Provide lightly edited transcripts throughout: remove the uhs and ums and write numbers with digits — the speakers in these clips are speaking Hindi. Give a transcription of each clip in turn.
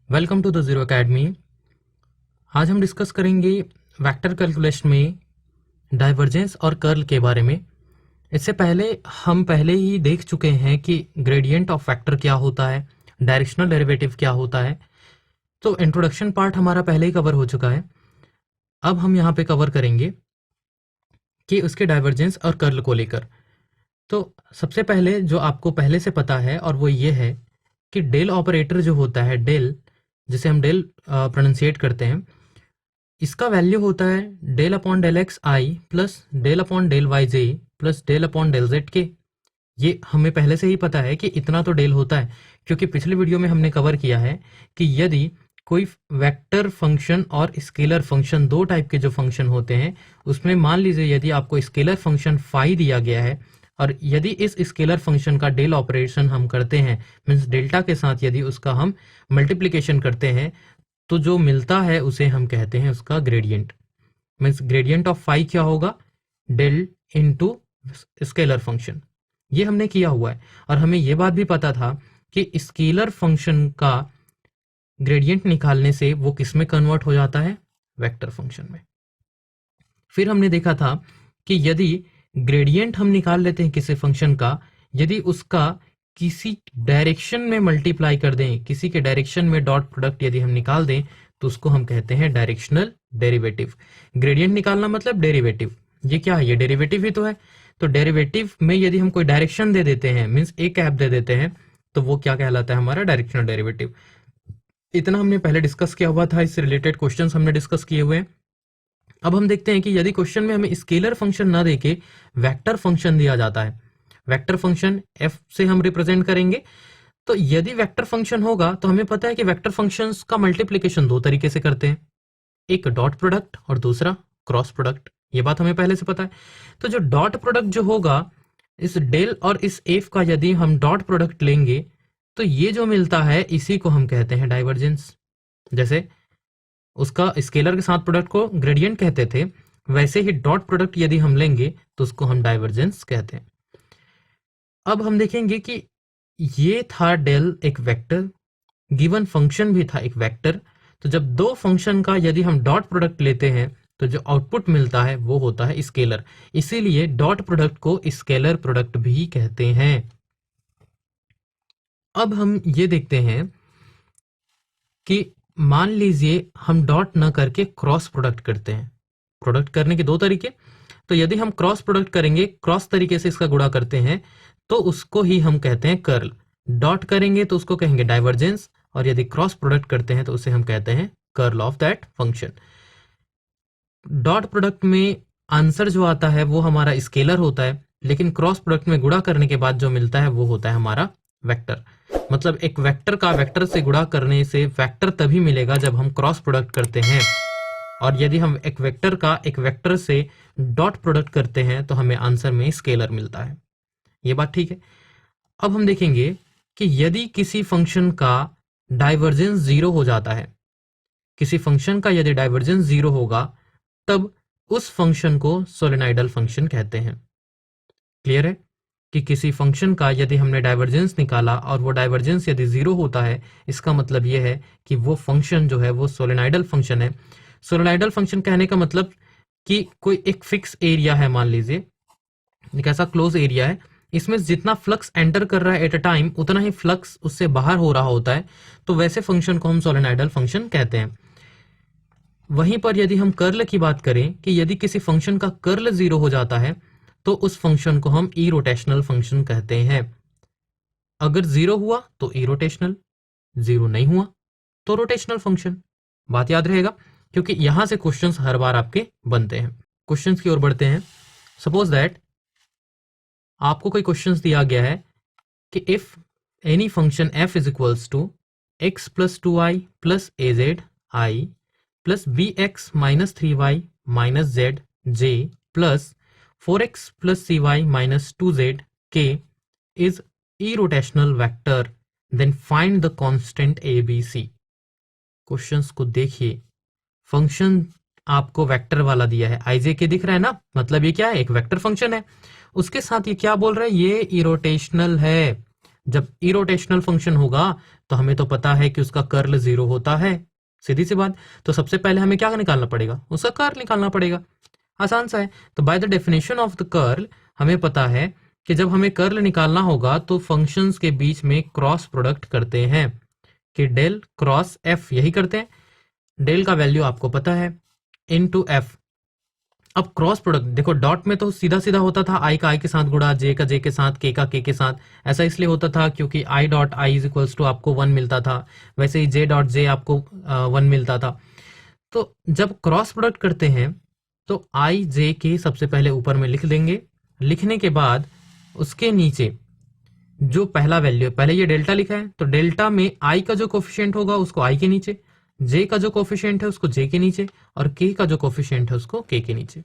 Welcome to the Zero Academy. आज हम डिस्कस करेंगे वेक्टर कैलकुलेशन में डाइवर्जेंस और कर्ल के बारे में। इससे पहले हम पहले ही देख चुके हैं कि ग्रेडियंट ऑफ वेक्टर क्या होता है, डायरेक्शनल डेरिवेटिव क्या होता है। तो इंट्रोडक्शन पार्ट हमारा पहले ही कवर हो चुका है। अब हम यहाँ पे कवर करेंगे कि उसके डाइवर्जेंस और कर्ल को लेकर। तो सबसे पहले जो आपको पहले से पता है और वो ये है कि डेल ऑपरेटर जो होता है, डेल जिसे हम डेल प्रोनाउंसिएट करते हैं, इसका वैल्यू होता है del upon del x i plus del upon del y j plus del upon del z k. ये हमें पहले से ही पता है कि इतना तो डेल होता है, क्योंकि पिछले वीडियो में हमने कवर किया है कि यदि कोई वेक्टर फंक्शन और स्केलर फंक्शन, दो टाइप के जो फंक्शन होते हैं, उसमें मान लीजिए यदि आपको स्केलर फंक्शन फाई दिया गया है और यदि इस स्केलर फंक्शन का डेल ऑपरेशन हम करते हैं, मीन्स डेल्टा के साथ यदि उसका हम मल्टीप्लिकेशन करते हैं, तो जो मिलता है उसे हम कहते हैं उसका gradient. Means gradient of phi क्या होगा? Del into scalar function. ये हमने किया हुआ है और हमें ये बात भी पता था कि स्केलर फंक्शन का ग्रेडियंट निकालने से वो किस में कन्वर्ट हो जाता है? वेक्टर फंक्शन में। फिर हमने देखा था कि यदि ग्रेडियंट हम निकाल लेते हैं किसी फंक्शन का, यदि उसका किसी डायरेक्शन में मल्टीप्लाई कर दें, किसी के डायरेक्शन में डॉट प्रोडक्ट यदि हम निकाल दें, तो उसको हम कहते हैं डायरेक्शनल डेरिवेटिव। ग्रेडियंट निकालना मतलब डेरिवेटिव। ये क्या है? ये डेरिवेटिव ही तो है। तो डेरिवेटिव में यदि हम कोई डायरेक्शन दे देते हैं, मीन्स ए कैप दे देते हैं, तो वो क्या कहलाता है? हमारा डायरेक्शनल डेरिवेटिव। इतना हमने पहले डिस्कस किया हुआ था, इससे रिलेटेड क्वेश्चंस हमने डिस्कस किए हुए हैं। अब हम देखते हैं कि यदि क्वेश्चन में हमें स्केलर फंक्शन ना देके वेक्टर फंक्शन दिया जाता है, वेक्टर फंक्शन एफ से हम रिप्रेजेंट करेंगे, तो यदि वेक्टर फंक्शन होगा तो हमें पता है कि वेक्टर फंक्शंस का मल्टीप्लिकेशन दो तरीके से करते हैं, एक डॉट प्रोडक्ट और दूसरा क्रॉस प्रोडक्ट। ये बात हमें पहले से पता है। तो जो डॉट प्रोडक्ट जो होगा, इस डेल और इस एफ का यदि हम डॉट प्रोडक्ट लेंगे, तो ये जो मिलता है इसी को हम कहते हैं डाइवर्जेंस। जैसे उसका स्केलर के साथ प्रोडक्ट को ग्रेडियंट कहते थे, वैसे ही डॉट प्रोडक्ट यदि हम लेंगे तो उसको हम डाइवर्जेंस कहते हैं। अब हम देखेंगे कि ये था डेल एक वेक्टर, गिवन फंक्शन भी था एक वेक्टर। तो जब दो फंक्शन का यदि हम डॉट प्रोडक्ट लेते हैं तो जो आउटपुट मिलता है वो होता है स्केलर, इसीलिए डॉट प्रोडक्ट को स्केलर प्रोडक्ट भी कहते हैं। अब हम ये देखते हैं कि मान लीजिए हम डॉट ना करके क्रॉस प्रोडक्ट करते हैं। प्रोडक्ट करने के दो तरीके। तो यदि हम क्रॉस प्रोडक्ट करेंगे, क्रॉस तरीके से इसका गुणा करते हैं, तो उसको ही हम कहते हैं कर्ल। डॉट करेंगे तो उसको कहेंगे डाइवर्जेंस, और यदि क्रॉस प्रोडक्ट करते हैं तो उसे हम कहते हैं curl of that function. Dot product में आंसर जो आता है वो हमारा स्केलर होता है, लेकिन क्रॉस प्रोडक्ट में गुणा करने के बाद जो मिलता है वो होता है हमारा वेक्टर। मतलब एक वेक्टर का वेक्टर से गुणा करने से वेक्टर तभी मिलेगा जब हम क्रॉस प्रोडक्ट करते हैं, और यदि हम एक वेक्टर का एक वेक्टर से डॉट प्रोडक्ट करते हैं तो हमें आंसर में स्केलर मिलता है। ये बात ठीक है। अब हम देखेंगे कि यदि किसी फंक्शन का डाइवर्जेंस जीरो हो जाता है, किसी फंक्शन का यदि डाइवर्जेंस जीरो होगा, तब उस फंक्शन को सोलेनॉइडल फंक्शन कहते हैं। क्लियर है कि किसी फंक्शन का यदि हमने डाइवर्जेंस निकाला और वो डाइवर्जेंस यदि जीरो होता है, इसका मतलब ये है कि वो फंक्शन जो है वो सोलेनॉइडल फंक्शन है। सोलेनॉइडल फंक्शन कहने का मतलब कि कोई एक फिक्स एरिया है, मान लीजिए एक ऐसा क्लोज एरिया है, इसमें जितना फ्लक्स एंटर कर रहा है एट अ टाइम, उतना ही फ्लक्स उससे बाहर हो रहा होता है, तो वैसे फंक्शन को हम सोलेनॉइडल फंक्शन कहते हैं। वहीं पर यदि हम कर्ल की बात करें कि यदि किसी फंक्शन का कर्ल जीरो हो जाता है, तो उस फंक्शन को हम इरोटेशनल फंक्शन कहते हैं। अगर जीरो हुआ तो इरोटेशनल, जीरो नहीं हुआ तो रोटेशनल फंक्शन। बात याद रहेगा, क्योंकि यहां से क्वेश्चंस हर बार आपके बनते हैं। क्वेश्चंस की ओर बढ़ते हैं। सपोज दैट आपको कोई क्वेश्चंस दिया गया है कि if any function f is equals to x plus 2i plus az i plus bx minus 3y minus z j plus 4x plus cy minus 2z k is irrotational vector, then find the constant abc। Questions को देखिए। फंक्शन आपको वेक्टर वाला दिया है, आई जे के दिख रहा है ना, मतलब ये क्या है? एक वेक्टर फंक्शन है। उसके साथ ये क्या बोल रहा है? ये इरोटेशनल है। जब इरोटेशनल फंक्शन होगा तो हमें तो पता है कि उसका कर्ल 0 होता है, सीधी सी बात। तो सबसे पहले हमें क्या निकालना पड़ेगा, उसका कर्ल निकालना पड़ेगा। आसान सा है। तो by the definition of the curl हमें पता है कि जब हमें कर्ल निकालना होगा तो फंक्शंस के बीच में क्रॉस प्रोडक्ट करते हैं कि डेल क्रॉस एफ, यही करते हैं। डेल का वैल्यू आपको पता है इनटू एफ। अब क्रॉस प्रोडक्ट देखो, डॉट में तो सीधा सीधा होता था, आई का आई के साथ गुणा, जे का जे के साथ, के का के साथ। ऐसा इसलिए होता था क्योंकि i dot i is equals to आपको 1 मिलता था, वैसे ही जे डॉट जे आपको 1 मिलता था। तो जब क्रॉस प्रोडक्ट करते हैं तो आई जे के सबसे पहले ऊपर में लिख देंगे। लिखने के बाद उसके नीचे जो पहला वैल्यू है, पहले ये डेल्टा लिखा है तो डेल्टा में आई का जो कोफिशिएंट होगा उसको आई के नीचे, जे का जो कोफिशिएंट है उसको जे के नीचे, और के का जो कोफिशिएंट है उसको के नीचे।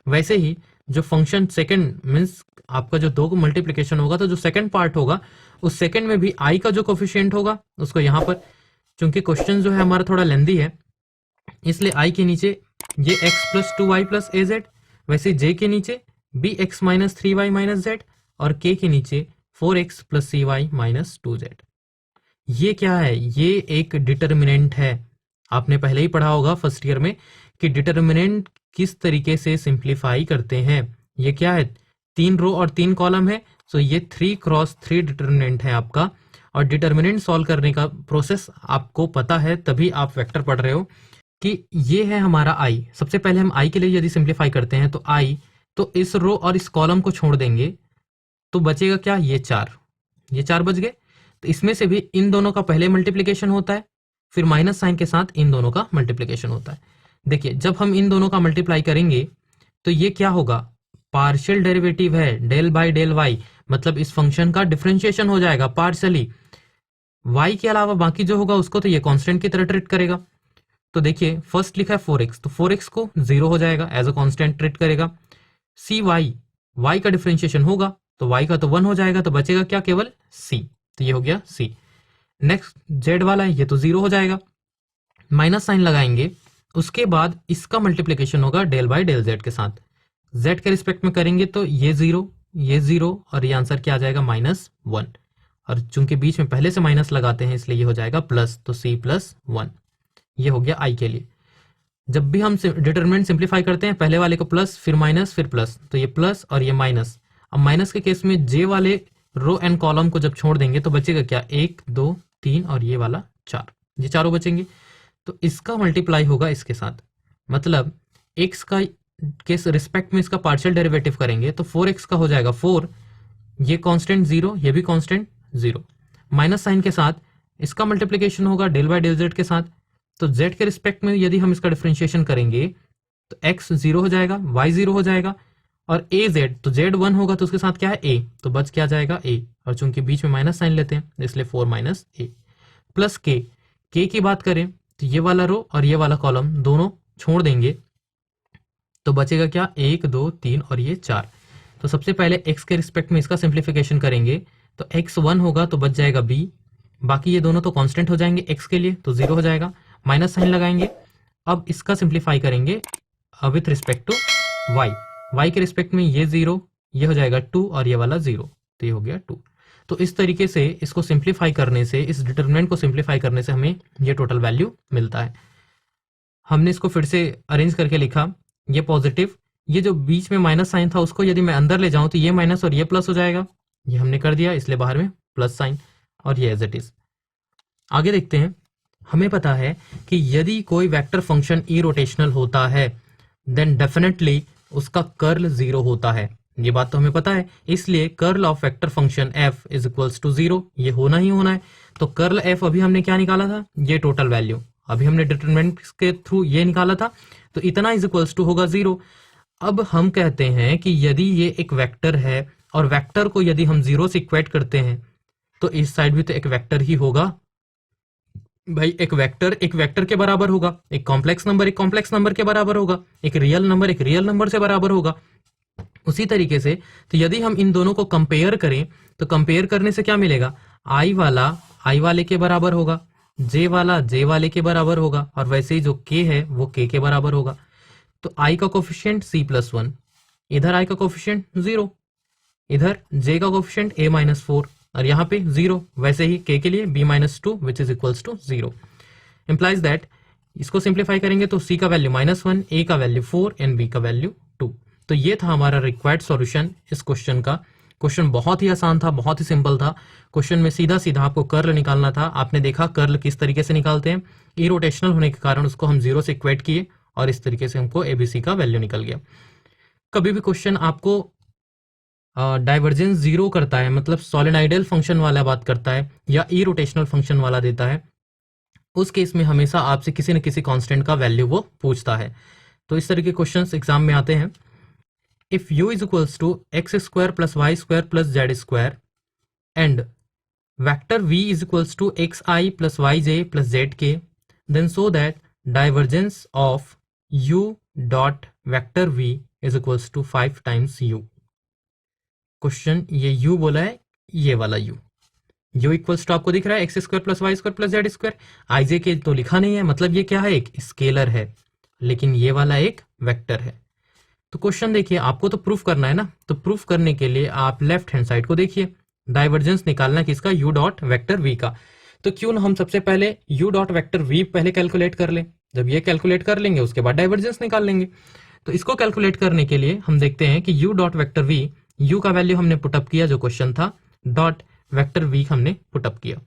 वैसे ही जो फंक्शन सेकंड मींस आपका जो दो मल्टीप्लिकेशन होगा तो जो सेकंड पार्ट होगा उस सेकंड में भी आई का जो कोफिशिएंट होगा उसको यहाँ पर, चूंकि क्वेश्चन जो है हमारा थोड़ा लेंदी है इसलिए आई के नीचे ये x plus 2y plus a z, वैसे j के नीचे b x minus 3y minus z, और k के नीचे 4x प्लस सी वाई माइनस 2z। ये क्या है, ये एक डिटर्मिनेंट है। आपने पहले ही पढ़ा होगा फर्स्ट ईयर में कि डिटर्मिनेंट किस तरीके से सिंप्लीफाई करते हैं। ये क्या है, 3 रो और 3 कॉलम है, सो ये 3 क्रॉस 3 डिटर्मिनेंट है आपका। और डिटर्मिनेंट सॉल्व करने का प्रोसेस आपको पता है, तभी आप वेक्टर पढ़ रहे हो कि ये है हमारा आई। सबसे पहले हम आई के लिए यदि सिंप्लीफाई करते हैं तो आई, तो इस रो और इस कॉलम को छोड़ देंगे तो बचेगा क्या, ये 4 बच गए। तो इसमें से भी इन दोनों का पहले मल्टीप्लिकेशन होता है, फिर माइनस साइन के साथ इन दोनों का मल्टीप्लिकेशन होता है। देखिए जब हम इन दोनों का मल्टीप्लाई करेंगे तो ये क्या होगा, पार्शियल डेरिवेटिव है, डेल बाय डेल वाई, मतलब इस फंक्शन का डिफरेंशिएशन हो जाएगा पार्शियली। वाई के अलावा बाकी जो होगा उसको तो ये कांस्टेंट की तरह ट्रीट करेगा। तो देखिए फर्स्ट लिखा है 4x, तो 4x को 0 हो जाएगा, एज अ कांस्टेंट ट्रीट करेगा। सी वाई, वाई का डिफरेंशिएशन होगा तो y का तो 1 हो जाएगा, तो बचेगा क्या, केवल c। तो ये हो गया c। नेक्स्ट z वाला है, ये तो 0 हो जाएगा, माइनस साइन लगाएंगे। उसके बाद इसका मल्टीप्लिकेशन होगा डेल बाय डेल z के साथ, z के रिस्पेक्ट में करेंगे तो ये 0 और ये आंसर क्या आ जाएगा, -1। और चूंकि बीच में पहले से माइनस लगाते हैं इसलिए ये हो जाएगा प्लस, तो c प्लस 1। ये हो गया आई के लिए। जब भी हम डिटरमिनेंट सिंप्लीफाई करते हैं पहले वाले को प्लस, फिर माइनस, फिर प्लस, तो ये प्लस और ये माइनस। अब माइनस के केस में जे वाले रो एंड कॉलम को जब छोड़ देंगे तो बचेगा क्या, 1 2 3 और ये वाला 4, ये चारों बचेंगे। तो इसका मल्टीप्लाई होगा इसके साथ, मतलब x का के रिस्पेक्ट में इसका पार्शियल डेरिवेटिव करेंगे तो 4x का हो जाएगा 4, ये कांस्टेंट 0, ये भी कांस्टेंट 0, माइनस साइन के साथ इसका मल्टीप्लिकेशन होगा डेल बाय डेल z के साथ। तो z के रिस्पेक्ट में यदि हम इसका डिफरेंशिएशन करेंगे तो x 0 हो जाएगा, y 0 हो जाएगा, और a z, तो z 1 होगा तो उसके साथ क्या है a, तो बच क्या जाएगा a, और चूंकि बीच में माइनस साइन लेते हैं इसलिए 4 माइनस a प्लस k की बात करें तो ये वाला रो और ये वाला कॉलम दोनों छोड़ देंगे तो बचेगा क्या, 1 2 3 और ये 4। तो सबसे पहले x के रिस्पेक्ट में इसका सिंप्लीफिकेशन करेंगे तो x 1 होगा तो बच जाएगा b, बाकी ये दोनों तो कांस्टेंट हो जाएंगे x के लिए, तो 0 हो जाएगा, माइनस साइन लगाएंगे। अब इसका सिंप्लीफाई करेंगे विथ रिस्पेक्ट टू y के रिस्पेक्ट में ये 0, ये हो जाएगा 2 और ये वाला 0, तो ये हो गया 2। तो इस तरीके से इसको सिंप्लीफाई करने से, इस डिटरमिनेंट को सिंप्लीफाई करने से हमें ये टोटल वैल्यू मिलता है। हमने इसको फिर से अरेंज करके लिखा, ये पॉजिटिव, ये जो बीच में माइनस साइन था उसको यदि मैं अंदर ले जाऊं तो ये माइनस और ये प्लस हो जाएगा, ये हमने कर दिया इसलिए बाहर में प्लस साइन, और ये एज इट इज। आगे देखते हैं। हमें पता है कि यदि कोई वेक्टर फंक्शन इरोटेशनल होता है देन डेफिनेटली उसका कर्ल 0 होता है, ये बात तो हमें पता है। इसलिए curl of vector function f is equals to 0, ये होना ही होना है। तो कर्ल f अभी हमने क्या निकाला था, ये टोटल वैल्यू अभी हमने डिटरमिनेंट के थ्रू ये निकाला था, तो इतना इज इक्वल्स टू होगा 0। अब हम कहते हैं कि यदि ये एक वेक्टर है और वेक्टर को यदि हम 0 से इक्वेट करते हैं तो इस साइड भी तो एक वेक्टर ही होगा भाई। एक वेक्टर के बराबर होगा, एक कॉम्प्लेक्स नंबर के बराबर होगा, एक रियल नंबर से बराबर होगा। उसी तरीके से तो यदि हम इन दोनों को कंपेयर करें तो कंपेयर करने से क्या मिलेगा, आई वाला आई वाले के बराबर होगा, जे वाला जे वाले के बराबर होगा, और वैसे ही जो के है वो के बराबर होगा। तो आई का कोफिशिएंट c+1, इधर आई का कोफिशिएंट 0, इधर जे का कोफिशिएंट a-4, और यहाँ पे 0, वैसे ही k के लिए b-2 which is equals to 0 implies that इसको सिंप्लीफाई करेंगे तो c का वैल्यू -1, a का वैल्यू 4 एंड b का वैल्यू 2। तो ये था हमारा रिक्वायर्ड सॉल्यूशन इस क्वेश्चन का। क्वेश्चन बहुत ही आसान था, बहुत ही सिंपल था। क्वेश्चन में सीधा सीधा आपको कर्ल निकालना था। आपने देखा कर्ल किस तरीके से निकालते हैं, इरोटेशनल होने के कारण उसको हम 0 से इक्वेट किए और इस तरीके से हमको एबीसी का वैल्यू निकल गया। कभी भी क्वेश्चन आपको डाइवर्जेंस 0 करता है, मतलब सॉलिनॉइडल फंक्शन वाला बात करता है या इरोटेशनल फंक्शन वाला देता है, उस केस में हमेशा आपसे किसी न किसी कांस्टेंट का वैल्यू वो पूछता है। तो इस तरह के क्वेश्चंस एग्जाम में आते हैं। If u is equals to x square plus y square plus z square and vector v is equals to x i plus y j plus z k, then so that divergence of u dot vector v is equals to 5 times u। Question ये u बोला है, ये वाला u इक्वल्स टू आपको दिख रहा है x square plus y square plus z square. I j k तो लिखा नहीं है, मतलब ये क्या है, एक स्केलर है, लेकिन ये वाला एक वेक्टर है। तो क्वेश्चन देखिए, आपको तो प्रूफ करना है ना, तो प्रूफ करने के लिए आप लेफ्ट हैंड साइड को देखिए, डाइवर्जेंस निकालना है किसका, u डॉट वेक्टर v का। तो क्यों ना हम सबसे पहले u डॉट वेक्टर v पहले कैलकुलेट कर लें। जब ये कैलकुलेट कर लेंगे उसके बाद डाइवर्जेंस निकाल लेंगे। तो इसको कैलकुलेट करने के लिए हम देखते हैं कि u dot vector v, u का वैल्यू हमने पुटअप किया जो क्वेश्चन था, डॉट वेक्टर v हमने पुटअप किया।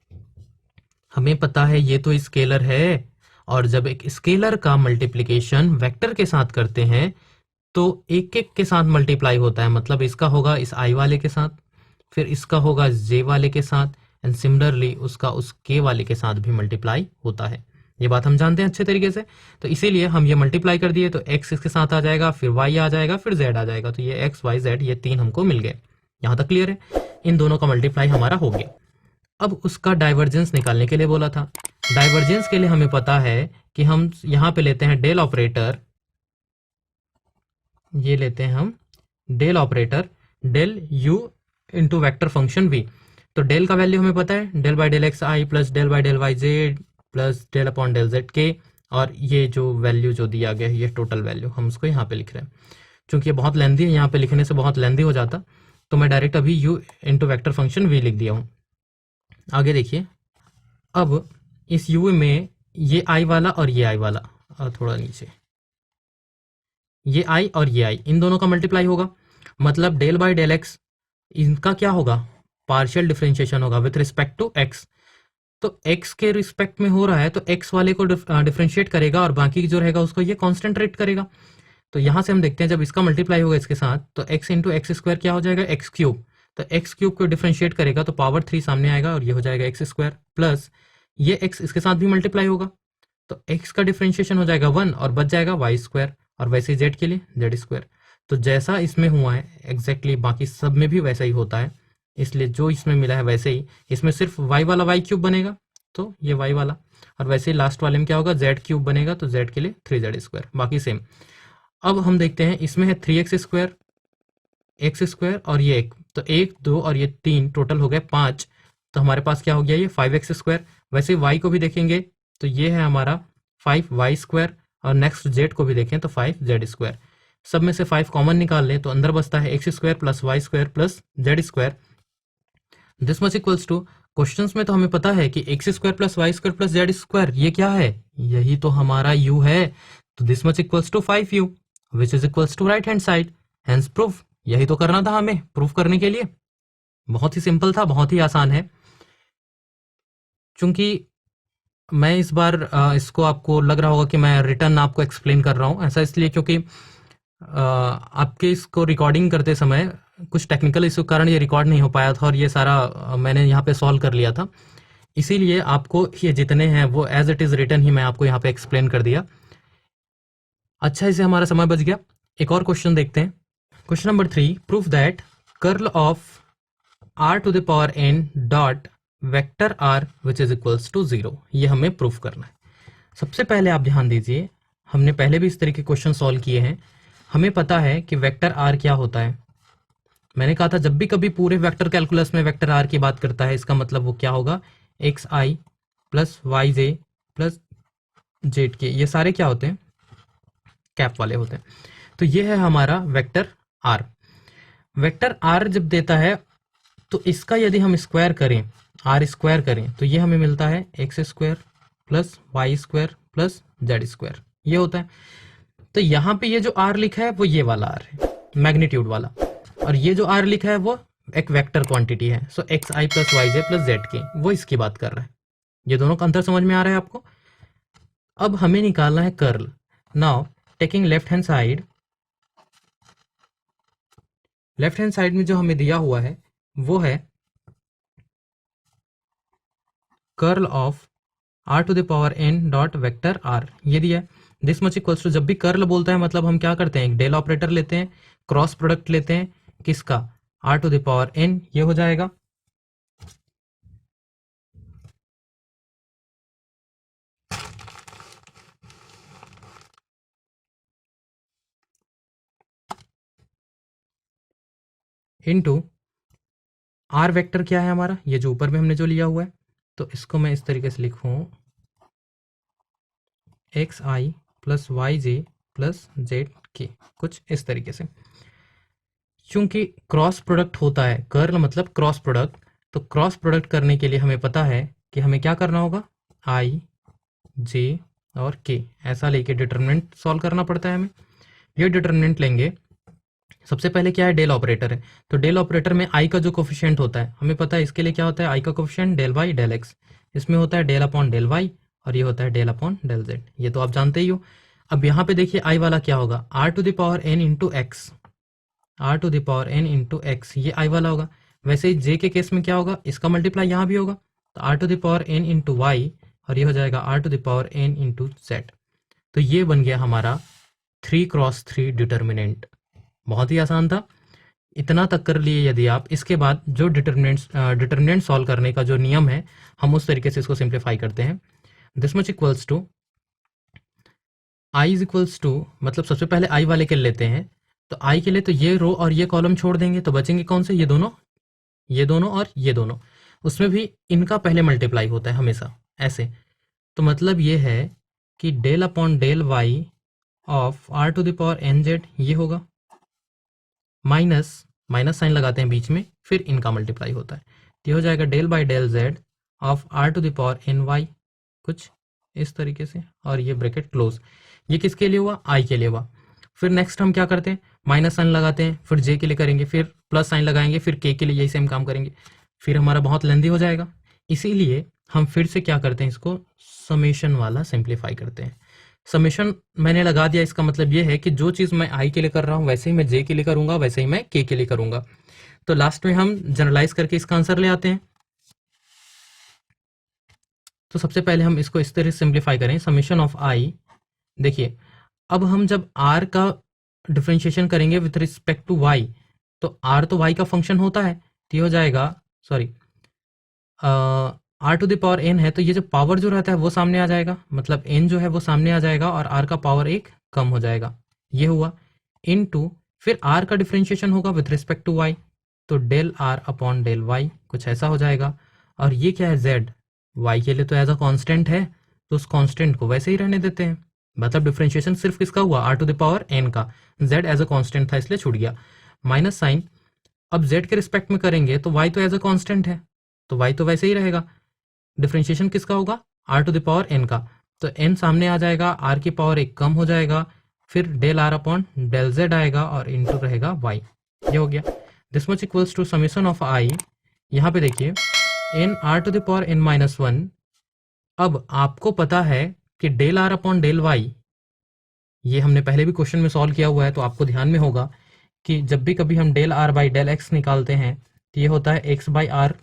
हमें पता है ये तो स्केलर है, और जब एक स्केलर का मल्टीप्लीकेशन वेक्टर के साथ करते हैं तो एक एक के साथ मल्टीप्लाई होता है, मतलब इसका होगा इस i वाले के साथ, फिर इसका होगा j वाले के साथ, एंड सिमिलरली उसका उस k वाले के साथ भी मल्टीप्लाई होता है। ये बात हम जानते हैं अच्छे तरीके से। तो इसीलिए हम ये मल्टीप्लाई कर दिए, तो x इसके साथ आ जाएगा, फिर y आ जाएगा, फिर z आ जाएगा। तो ये x y z ये 3 हमको मिल गए। यहाँ तक क्लियर है, इन दोनों का मल्टीप्लाई हमारा हो गया। अब उसका डाइवर्जेंस निकालने के लिए बोला था। डाइवर्जेंस के लिए हमें पता है कि हम यहाँ पे लेते हैं डेल ऑपरेटर, ये लेते हैं हम del operator, del u into vector function v। तो डेल का वैल्यू हमें पता है, del by del x i plus del by del y z plus del upon del z के, और ये जो वैल्यू जो दिया गया है ये टोटल वैल्यू हम उसको यहाँ पे लिख रहे हैं। चूंकि ये बहुत लेंदी है, यहाँ पे लिखने से बहुत लेंदी हो जाता, तो मैं डायरेक्ट अभी u into vector function v लिख दिया हूँ। आगे देखिए, अब इस u में ये i वाला और ये i वाला, और थोड़ा नीचे ये i और ये i, इन दोनों का मल्टीप्लाई होगा, मतलब डेल बाई डेल एक्स, इनका क्या होगा, पार्शियल डिफरेंशिएशन होगा विथ रिस्पेक्ट टू x। तो x के रिस्पेक्ट में हो रहा है तो x वाले को डिफरेंशिएट करेगा और बाकी जो रहेगा उसको ये कांस्टेंट रेट करेगा। तो यहां से हम देखते हैं जब इसका मल्टीप्लाई होगा इसके साथ, तो x इंटू एक्स स्क्वायर क्या हो जाएगा, एक्स क्यूब। तो एक्स क्यूब को डिफरेंशिएट करेगा तो पावर 3 सामने आएगा और ये हो जाएगा एक्स स्क्वायर, प्लस ये x इसके साथ भी मल्टीप्लाई होगा तो x का डिफरेंशिएशन हो जाएगा 1 और बच जाएगा वाई स्क्वायर, और वैसे ही z के लिए जेड स्क्वायर। तो जैसा इसमें हुआ है एग्जैक्टली बाकी सब में भी वैसा ही होता है, इसलिए जो इसमें मिला है वैसे ही इसमें सिर्फ y वाला वाई क्यूब बनेगा, तो ये y वाला, और वैसे ही लास्ट वाले में क्या होगा, z क्यूब बनेगा, तो z के लिए 3z स्क्वायर, बाकी सेम। अब हम देखते हैं इसमें है 3x स्क्वायर, एक्स स्क्वायर और ये 1, तो 1 2 और ये 3 टोटल हो गए 5। तो हमारे पास क्या हो गया, ये 5x स्क्वायर। वैसे y को भी देखेंगे तो ये है हमारा 5y स्क्वायर, और नेक्स्ट z को भी देखें तो 5z स्क्वायर। सब में से 5 कॉमन निकाल लें तो अंदर बचता है x square plus y square plus z square. This much equals to, questions में तो हमें पता है कि x square plus y square plus z square ये क्या है, यही तो हमारा u है। तो this much equals to 5u which is equals to right hand side, hence proof. यही तो करना था हमें प्रूफ करने के लिए, बहुत ही सिंपल था, बहुत ही आसान है। चूंकि मैं इस बार इसको आपको लग रहा होगा कि मैं रिटर्न आपको एक्सप्लेन कर रहा हूँ, ऐसा इसलिए क्योंकि आपके इसको रिकॉर्डिंग करते समय कुछ टेक्निकल इशू के कारण ये रिकॉर्ड नहीं हो पाया था, और ये सारा मैंने यहाँ पे सॉल्व कर लिया था, इसीलिए आपको ये जितने हैं वो एज इट इज रिटर्न ही मैं आपको यहाँ पे एक्सप्लेन कर दिया। अच्छा, इसे हमारा समय बच गया। एक और क्वेश्चन देखते हैं। Question number 3, proof that curl of r to the power n dot vector r which is equals to 0। ये हमें प्रूफ करना है। सबसे पहले आप ध्यान दीजिए, हमने पहले भी इस तरह के क्वेश्चन सॉल्व किए हैं। हमें पता है कि वेक्टर r क्या होता है। मैंने कहा था जब भी कभी पूरे वेक्टर कैलकुलस में वेक्टर r की बात करता है, इसका मतलब वो क्या होगा, x i plus y j plus z k, ये सारे क्या होते हैं, कैप वाले होते हैं। तो ये है हमारा वेक्टर r। वेक्टर r जब देता है तो इसका यदि हम स्क्वायर करें, आर स्क्वायर करें, तो ये हमें मिलता है x square plus y square plus z square, ये होता है। तो यहाँ पे ये जो आर लिखा है वो ये वाला आर है, मैग्नीट्यूड वाला, और ये जो आर लिखा है वो एक वेक्टर क्वांटिटी है। सो x i plus y j plus z के, वो इसकी बात कर रहा है। ये दोनों का अंतर समझ में आ रहा है आपको? अब हमें निकालना है curl. Now taking left hand side, left hand side में जो हमें दिया हुआ है वो है curl of r to the power n dot vector r, ये दिया है। दिस मच इक्वल्स टू, जब भी कर्ल बोलता है मतलब हम क्या करते हैं, एक डेल ऑपरेटर लेते हैं, क्रॉस प्रोडक्ट लेते हैं, किसका, r to the power n, ये हो जाएगा। इनटू आर वेक्टर क्या है हमारा, ये जो ऊपर में हमने जो लिया हुआ है, तो इसको मैं इस तरीके से लिखूं, x i plus y j plus z के, कुछ इस तरीके से। चूंकि क्रॉस प्रोडक्ट होता है, कर्ल मतलब क्रॉस प्रोडक्ट, तो क्रॉस प्रोडक्ट करने के लिए हमें पता है कि हमें क्या करना होगा, आई जे और के ऐसा लेके डिटरमिनेंट सॉल्व करना पड़ता है हमें। ये डिटरमिनेंट लेंगे, सबसे पहले क्या है, डेल ऑपरेटर है, तो डेल ऑपरेटर में आई का जो कोफिशिएंट होता है हमें पता है, इसके लिए क्या होता है, आई का coefficient del y del x, इसमें होता है डेल अपॉन डेल वाई और ये होता है डेल अपॉन डेल जेड, ये तो आप जानते ही हो। अब यहाँ पे देखिए आई वाला क्या होगा, r to the power n into x, r to the power n into x, ये आई वाला होगा। वैसे ही जे के केस में क्या होगा, इसका मल्टीप्लाई यहाँ भी होगा, तो r to the power n into y और ये हो जाएगा r to the power n into z. तो ये बन गया हमारा 3x3 डिटर्मिनेंट। बहुत ही आसान था, इतना तक कर लिए यदि आप। इसके बाद जो डिटर्मिनेंट सॉल्व करने का जो नियम है, हम उस तरीके से इसको सिंप्लीफाई करते हैं। This much equals to i is equals to, मतलब सबसे पहले आई वाले के लेते हैं, तो आई के लिए तो ये रो और ये कॉलम छोड़ देंगे, तो बचेंगे कौन से, ये दोनों, ये दोनों और ये दोनों। उसमें भी इनका पहले मल्टीप्लाई होता है हमेशा ऐसे, तो मतलब ये है कि del upon del y of r to the power n z, ये होगा, माइनस माइनस साइन लगाते हैं बीच में, फिर इनका मल्टीप्लाई होता है, तो ये हो जाएगा del by del z of r to the power n y, कुछ इस तरीके से, और ये ब्रैकेट क्लोज। ये किसके लिए हुआ, आई के लिए हुआ। फिर नेक्स्ट हम क्या करते हैं, माइनस साइन लगाते हैं, फिर जे के लिए करेंगे, फिर प्लस साइन लगाएंगे, फिर के लिए यही सेम काम करेंगे, फिर हमारा बहुत लेंदी हो जाएगा। इसीलिए हम फिर से क्या करते हैं, इसको समेशन वाला सिंप्लीफाई करते हैं। समेशन मैंने लगा दिया, इसका मतलब ये है कि जो चीज़ मैं आई के लिए कर रहा हूँ वैसे ही मैं जे के लिए करूंगा, वैसे ही मैं के लिए करूंगा। तो लास्ट में हम जनरलाइज करके इसका आंसर ले आते हैं। तो सबसे पहले हम इसको इस तरह से सिंप्लीफाई करें, समेशन ऑफ आई। देखिए अब हम जब आर का डिफरेंशिएशन करेंगे विथ रिस्पेक्ट टू वाई, तो आर तो वाई का फंक्शन होता है, तो ये हो जाएगा, sorry r to the power n है, तो ये जो पावर जो रहता है वो सामने आ जाएगा, मतलब एन जो है वो सामने आ जाएगा और आर का पावर एक कम हो जाएगा, ये हुआ। इन टू फिर आर का डिफरेंशिएशन होगा विथ रिस्पेक्ट टू वाई, तो del r upon del y, कुछ ऐसा हो जाएगा। और ये क्या है, जेड, वाई के लिए तो एज अ कॉन्स्टेंट है, तो उस कॉन्स्टेंट को वैसे ही रहने देते हैं, मतलब डिफरेंशिएशन सिर्फ किसका हुआ, r to the power n का, जेड एज अ कॉन्स्टेंट था इसलिए छूट गया, माइनस साइन। अब जेड के रिस्पेक्ट में करेंगे तो वाई तो एज अ कॉन्स्टेंट है, तो वाई तो वैसे ही रहेगा, डिफरेंशिएशन किसका होगा, r to the power n का, तो एन सामने आ जाएगा, आर की पावर एक कम हो जाएगा, फिर del r upon del z आएगा और इनटू रहेगा वाई, ये हो गया। This much equals to summation of i, यहाँ पे देखिए n r to the power n minus one. अब आपको पता है कि del r upon del y, ये हमने पहले भी क्वेश्चन में सॉल्व किया हुआ है, तो आपको ध्यान में होगा कि जब भी कभी हम del r by del x निकालते हैं तो ये होता है x by r,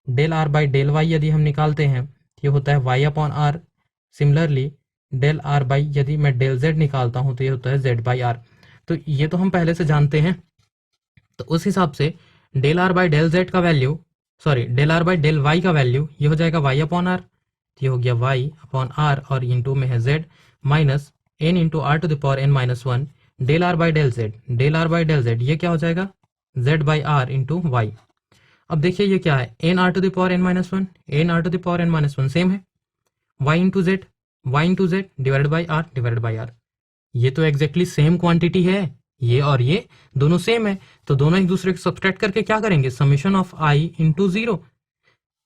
del r by del y यदि हम निकालते हैं तो ये होता है y upon r. Similarly del r by यदि मैं डेल जेड निकालता हूँ तो ये होता है जेड बाई आर। तो ये तो हम पहले से जानते हैं, तो उस हिसाब से del r by del z का value, sorry del r by del y का वैल्यू ये हो जाएगा वाई अपॉन आर, ये हो गया वाई अपॉन आर और इंटू में है z, minus n into r to the power n minus one, del r by del z, del r by del z ये क्या हो जाएगा, z by r into y. अब देखिए ये क्या है, N r to the power n minus one, n r to the power n minus one same है, y into z divided by r divided by r, ये तो एग्जैक्टली सेम क्वांटिटी है, ये और ये दोनों सेम है, तो दोनों एक दूसरे को सब्सट्रैक्ट करके क्या करेंगे, summation of I into zero.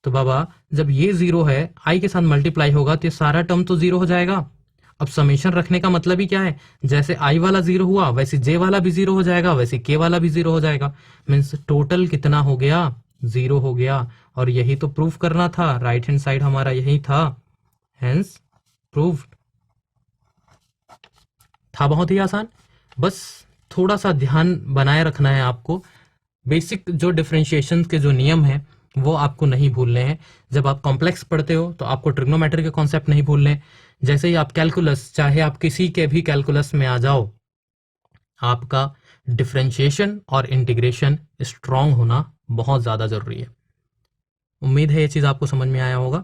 तो बाबा जब ये जीरो है, आई के साथ मल्टीप्लाई होगा तो ये सारा टर्म तो जीरो हो जाएगा। अब समेशन रखने का मतलब ही क्या है, जैसे आई वाला जीरो हुआ वैसे जे वाला भी जीरो हो जाएगा, वैसे के वाला भी जीरो हो जाएगा। मीन्स टोटल कितना हो गया, जीरो हो गया। और यही तो प्रूफ करना था, राइट हैंड साइड हमारा यही था, हेंस प्रूव्ड। था बहुत ही आसान, बस थोड़ा सा ध्यान बनाए रखना है आपको। बेसिक जो डिफरेंशिएशन के जो नियम हैं वो आपको नहीं भूलने हैं। जब आप कॉम्प्लेक्स पढ़ते हो तो आपको ट्रिग्नोमेट्री के कॉन्सेप्ट नहीं भूलने हैं। जैसे ही आप कैलकुलस, चाहे आप किसी के भी कैलकुलस में आ जाओ, आपका डिफरेंशिएशन और इंटीग्रेशन स्ट्रांग होना बहुत ज़्यादा ज़रूरी है। उम्मीद है ये चीज़ आपको समझ में आया होगा।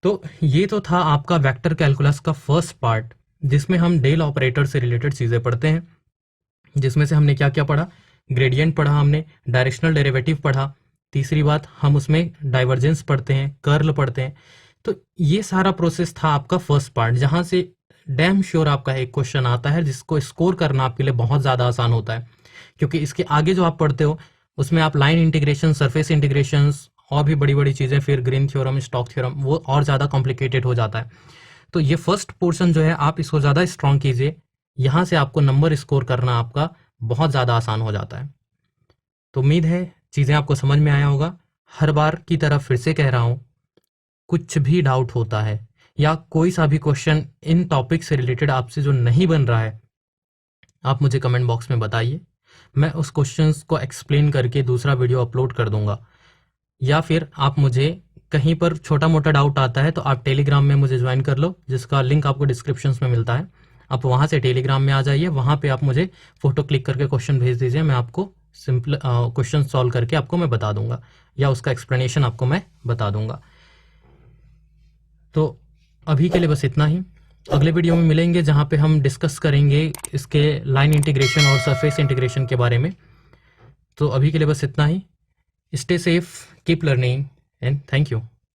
तो ये तो था आपका वेक्टर कैलकुलस का फर्स्ट पार्ट, जिसमें हम डेल ऑपरेटर से रिलेटेड चीज़ें पढ़ते हैं, जिसमें से हमने क्या क्या पढ़ा, ग्रेडियंट पढ़ा, हमने डायरेक्शनल डेरिवेटिव पढ़ा, तीसरी बात हम उसमें डाइवर्जेंस पढ़ते हैं, कर्ल पढ़ते हैं। तो ये सारा प्रोसेस था आपका फर्स्ट पार्ट, जहां से डैम श्योर आपका एक क्वेश्चन आता है जिसको स्कोर करना आपके लिए बहुत ज़्यादा आसान होता है, क्योंकि इसके आगे जो आप पढ़ते हो उसमें आप लाइन इंटीग्रेशन, सरफेस इंटीग्रेशन और भी बड़ी बड़ी चीज़ें, फिर ग्रीन थ्योरम, स्टोक्स थ्योरम, वो और ज़्यादा कॉम्प्लिकेटेड हो जाता है। तो ये फर्स्ट पोर्शन जो है आप इसको ज़्यादा स्ट्रॉन्ग कीजिए, यहाँ से आपको नंबर स्कोर करना आपका बहुत ज़्यादा आसान हो जाता है। तो उम्मीद है चीज़ें आपको समझ में आया होगा। हर बार की तरह फिर से कह रहा हूँ, कुछ भी डाउट होता है या कोई सा भी क्वेश्चन इन टॉपिक से रिलेटेड आपसे जो नहीं बन रहा है, आप मुझे कमेंट बॉक्स में बताइए, मैं उस क्वेश्चन को एक्सप्लेन करके दूसरा वीडियो अपलोड कर दूंगा। या फिर आप मुझे कहीं पर छोटा मोटा डाउट आता है तो आप टेलीग्राम में मुझे ज्वाइन कर लो, जिसका लिंक आपको डिस्क्रिप्शन में मिलता है। आप वहाँ से टेलीग्राम में आ जाइए, वहाँ पे आप मुझे फ़ोटो क्लिक करके क्वेश्चन भेज दीजिए, मैं आपको सिंपल क्वेश्चन सॉल्व करके आपको मैं बता दूंगा, या उसका एक्सप्लेनेशन आपको मैं बता दूंगा। तो अभी के लिए बस इतना ही। अगले वीडियो में मिलेंगे जहाँ पे हम डिस्कस करेंगे इसके लाइन इंटीग्रेशन और सरफेस इंटीग्रेशन के बारे में। तो अभी के लिए बस इतना ही। Stay safe, keep learning and thank you.